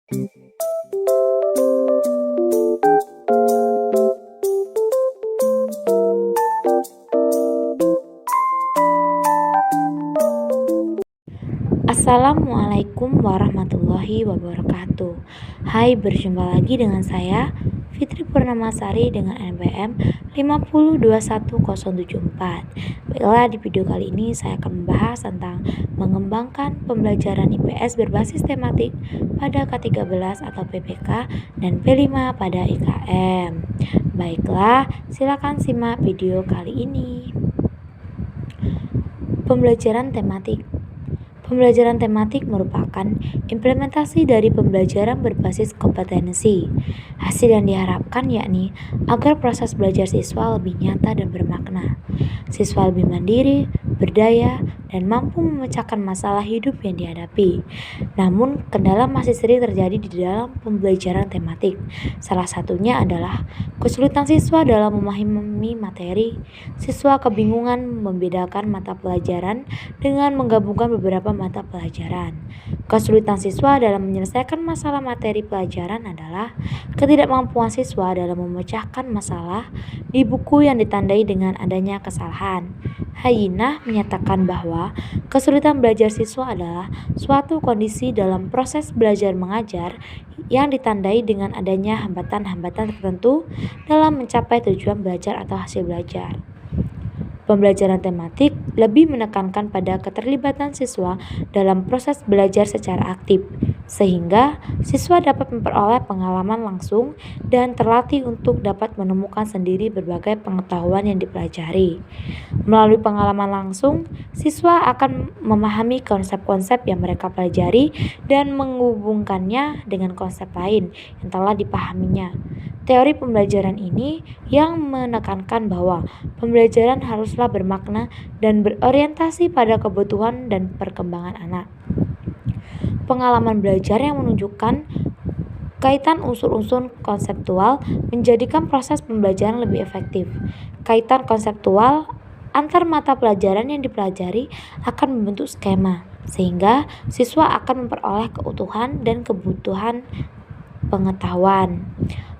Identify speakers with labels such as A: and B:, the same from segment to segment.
A: Assalamualaikum warahmatullahi wabarakatuh. Hai, berjumpa lagi dengan saya Fitri Purnamasari dengan NPM 5021074. Baiklah, di video kali ini saya akan membahas tentang mengembangkan pembelajaran IPS berbasis tematik pada K13 atau PPK dan P5 pada IKM. Baiklah, silakan simak video kali ini. Pembelajaran tematik. Pembelajaran tematik merupakan implementasi dari pembelajaran berbasis kompetensi. Hasil yang diharapkan yakni agar proses belajar siswa lebih nyata dan bermakna. Siswa lebih mandiri, berdaya, dan mampu memecahkan masalah hidup yang dihadapi. Namun, kendala masih sering terjadi di dalam pembelajaran tematik. Salah satunya adalah kesulitan siswa dalam memahami materi. Siswa kebingungan membedakan mata pelajaran dengan menggabungkan beberapa mata pelajaran. Kesulitan siswa dalam menyelesaikan masalah materi pelajaran adalah ketidakmampuan siswa dalam memecahkan masalah di buku yang ditandai dengan adanya kesalahan. Hayinah menyatakan bahwa kesulitan belajar siswa adalah suatu kondisi dalam proses belajar mengajar yang ditandai dengan adanya hambatan-hambatan tertentu dalam mencapai tujuan belajar atau hasil belajar. Pembelajaran tematik lebih menekankan pada keterlibatan siswa dalam proses belajar secara aktif, sehingga siswa dapat memperoleh pengalaman langsung dan terlatih untuk dapat menemukan sendiri berbagai pengetahuan yang dipelajari. Melalui pengalaman langsung, siswa akan memahami konsep-konsep yang mereka pelajari dan menghubungkannya dengan konsep lain yang telah dipahaminya. Teori pembelajaran ini yang menekankan bahwa pembelajaran haruslah bermakna dan berorientasi pada kebutuhan dan perkembangan anak. Pengalaman belajar yang menunjukkan kaitan unsur-unsur konseptual menjadikan proses pembelajaran lebih efektif. Kaitan konseptual antar mata pelajaran yang dipelajari akan membentuk skema, sehingga siswa akan memperoleh keutuhan dan kebutuhan pengetahuan.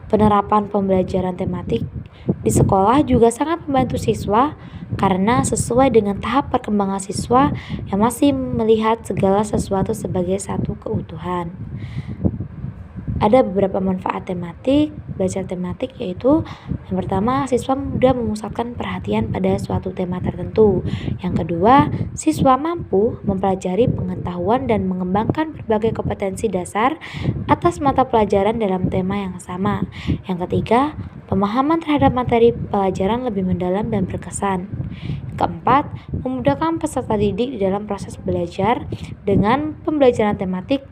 A: Penerapan pembelajaran tematik di sekolah juga sangat membantu siswa karena sesuai dengan tahap perkembangan siswa yang masih melihat segala sesuatu sebagai satu keutuhan. Ada beberapa manfaat belajar tematik, yaitu yang pertama, siswa mudah memusatkan perhatian pada suatu tema tertentu. Yang kedua, siswa mampu mempelajari pengetahuan dan mengembangkan berbagai kompetensi dasar atas mata pelajaran dalam tema yang sama. Yang ketiga, pemahaman terhadap materi pelajaran lebih mendalam dan berkesan. Keempat, memudahkan peserta didik di dalam proses belajar dengan pembelajaran tematik.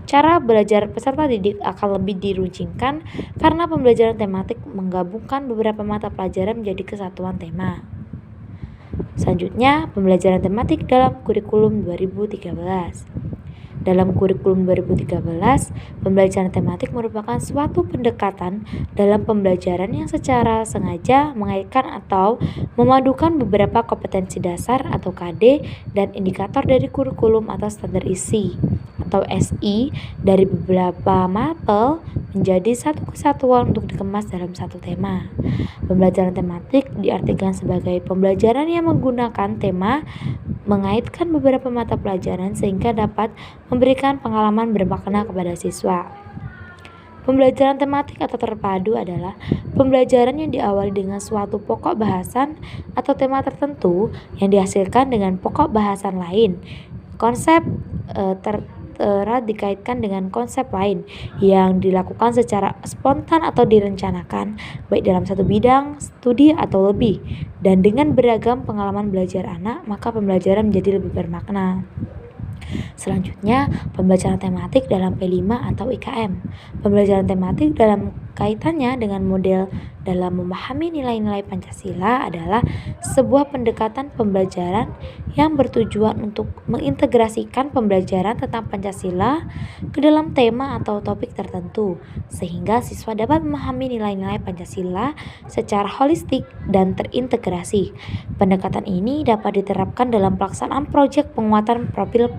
A: Cara belajar peserta didik akan lebih diruncingkan karena pembelajaran tematik menggabungkan beberapa mata pelajaran menjadi kesatuan tema. Selanjutnya, pembelajaran tematik dalam kurikulum 2013. Dalam kurikulum 2013, pembelajaran tematik merupakan suatu pendekatan dalam pembelajaran yang secara sengaja mengaitkan atau memadukan beberapa kompetensi dasar atau KD dan indikator dari kurikulum atau standar isi atau SI dari beberapa mapel menjadi satu kesatuan untuk dikemas dalam satu tema. Pembelajaran tematik diartikan sebagai pembelajaran yang menggunakan tema mengaitkan beberapa mata pelajaran sehingga dapat memberikan pengalaman bermakna kepada siswa. Pembelajaran tematik atau terpadu adalah pembelajaran yang diawali dengan suatu pokok bahasan atau tema tertentu yang dihasilkan dengan pokok bahasan lain. Konsep dikaitkan dengan konsep lain yang dilakukan secara spontan atau direncanakan, baik dalam satu bidang studi atau lebih, dan dengan beragam pengalaman belajar anak, maka pembelajaran menjadi lebih bermakna. Selanjutnya, pembelajaran tematik dalam P5 atau IKM. Pembelajaran tematik dalam kaitannya dengan model dalam memahami nilai-nilai Pancasila adalah sebuah pendekatan pembelajaran yang bertujuan untuk mengintegrasikan pembelajaran tentang Pancasila ke dalam tema atau topik tertentu, sehingga siswa dapat memahami nilai-nilai Pancasila secara holistik dan terintegrasi. Pendekatan ini dapat diterapkan dalam pelaksanaan proyek penguatan profil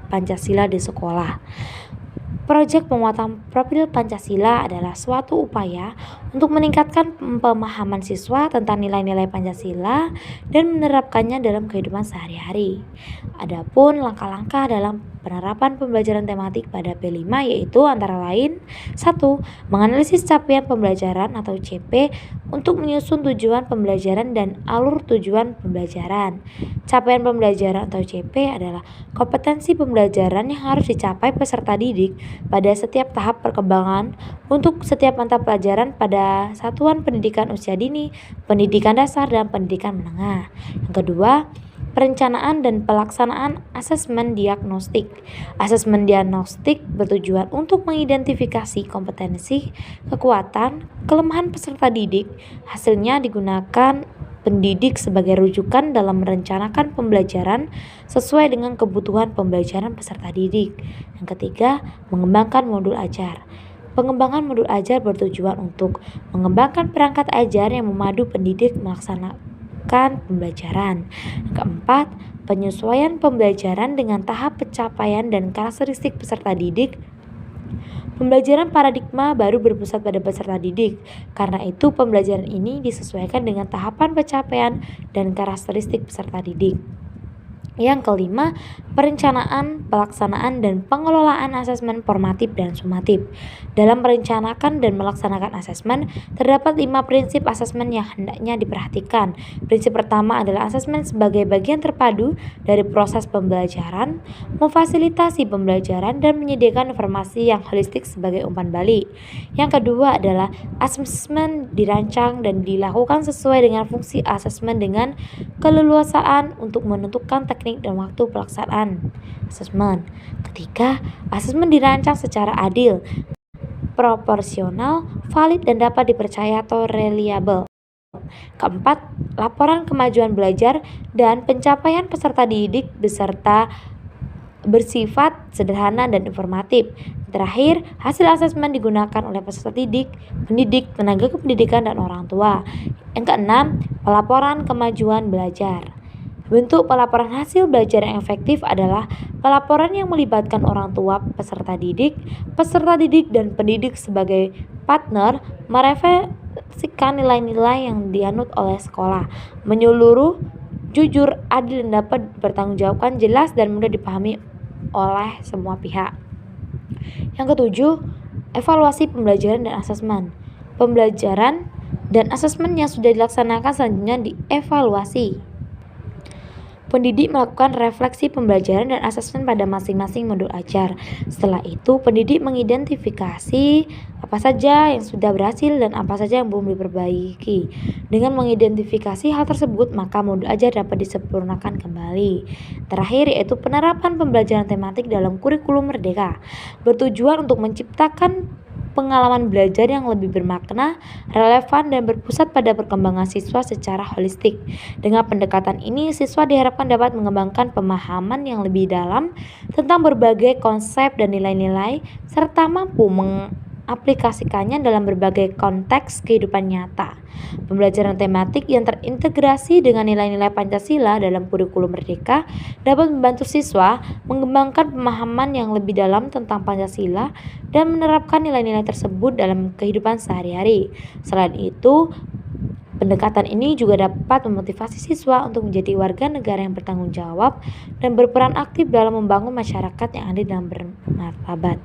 A: Pancasila di sekolah. Proyek penguatan profil Pancasila adalah suatu upaya untuk meningkatkan pemahaman siswa tentang nilai-nilai Pancasila dan menerapkannya dalam kehidupan sehari-hari. Adapun langkah-langkah dalam penerapan pembelajaran tematik pada P5 yaitu antara lain: 1. Menganalisis capaian pembelajaran atau CP untuk menyusun tujuan pembelajaran dan alur tujuan pembelajaran. Capaian pembelajaran atau CP adalah kompetensi pembelajaran yang harus dicapai peserta didik pada setiap tahap perkembangan untuk setiap mata pelajaran pada satuan pendidikan usia dini, pendidikan dasar, dan pendidikan menengah. Yang kedua, perencanaan dan pelaksanaan asesmen diagnostik. Asesmen diagnostik bertujuan untuk mengidentifikasi kompetensi, kekuatan, kelemahan peserta didik. Hasilnya digunakan pendidik sebagai rujukan dalam merencanakan pembelajaran sesuai dengan kebutuhan pembelajaran peserta didik. Yang ketiga, mengembangkan modul ajar. Pengembangan modul ajar bertujuan untuk mengembangkan perangkat ajar yang memadu pendidik melaksanakan pembelajaran. Yang keempat, penyesuaian pembelajaran dengan tahap pencapaian dan karakteristik peserta didik. Pembelajaran paradigma baru berpusat pada peserta didik. Karena itu, pembelajaran ini disesuaikan dengan tahapan pencapaian dan karakteristik peserta didik. Yang kelima, perencanaan, pelaksanaan, dan pengelolaan asesmen formatif dan sumatif. Dalam merencanakan dan melaksanakan asesmen, terdapat 5 prinsip asesmen yang hendaknya diperhatikan. Prinsip pertama adalah asesmen sebagai bagian terpadu dari proses pembelajaran, memfasilitasi pembelajaran, dan menyediakan informasi yang holistik sebagai umpan balik. Yang kedua adalah asesmen dirancang dan dilakukan sesuai dengan fungsi asesmen dengan keleluasaan untuk menentukan teknik dan waktu pelaksanaan asesmen. Ketiga, asesmen dirancang secara adil, proporsional, valid, dan dapat dipercaya atau reliable. Keempat, laporan kemajuan belajar dan pencapaian peserta didik bersifat sederhana dan informatif. Terakhir, hasil asesmen digunakan oleh peserta didik, pendidik, tenaga kependidikan, dan orang tua. Yang keenam, pelaporan kemajuan belajar. Bentuk pelaporan hasil belajar yang efektif adalah pelaporan yang melibatkan orang tua peserta didik, dan pendidik sebagai partner, merefleksikan nilai-nilai yang dianut oleh sekolah, menyeluruh, jujur, adil, dan dapat dipertanggungjawabkan, jelas, dan mudah dipahami oleh semua pihak. Yang ketujuh, evaluasi pembelajaran dan asesmen. Pembelajaran dan asesmen yang sudah dilaksanakan selanjutnya dievaluasi. Pendidik melakukan refleksi pembelajaran dan asesmen pada masing-masing modul ajar. Setelah itu, pendidik mengidentifikasi apa saja yang sudah berhasil dan apa saja yang belum diperbaiki. Dengan mengidentifikasi hal tersebut, maka modul ajar dapat disempurnakan kembali. Terakhir, yaitu penerapan pembelajaran tematik dalam kurikulum Merdeka, bertujuan untuk menciptakan pengalaman belajar yang lebih bermakna, relevan, dan berpusat pada perkembangan siswa secara holistik. Dengan pendekatan ini, siswa diharapkan dapat mengembangkan pemahaman yang lebih dalam tentang berbagai konsep dan nilai-nilai, serta mampu mengaplikasikannya dalam berbagai konteks kehidupan nyata. Pembelajaran tematik yang terintegrasi dengan nilai-nilai Pancasila dalam kurikulum Merdeka dapat membantu siswa mengembangkan pemahaman yang lebih dalam tentang Pancasila dan menerapkan nilai-nilai tersebut dalam kehidupan sehari-hari. Selain itu, pendekatan ini juga dapat memotivasi siswa untuk menjadi warga negara yang bertanggung jawab dan berperan aktif dalam membangun masyarakat yang adil dan bermartabat.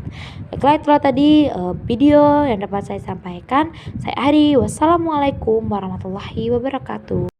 A: Baiklah, itulah tadi video yang dapat saya sampaikan. Saya Ari. Wassalamualaikum warahmatullahi wabarakatuh.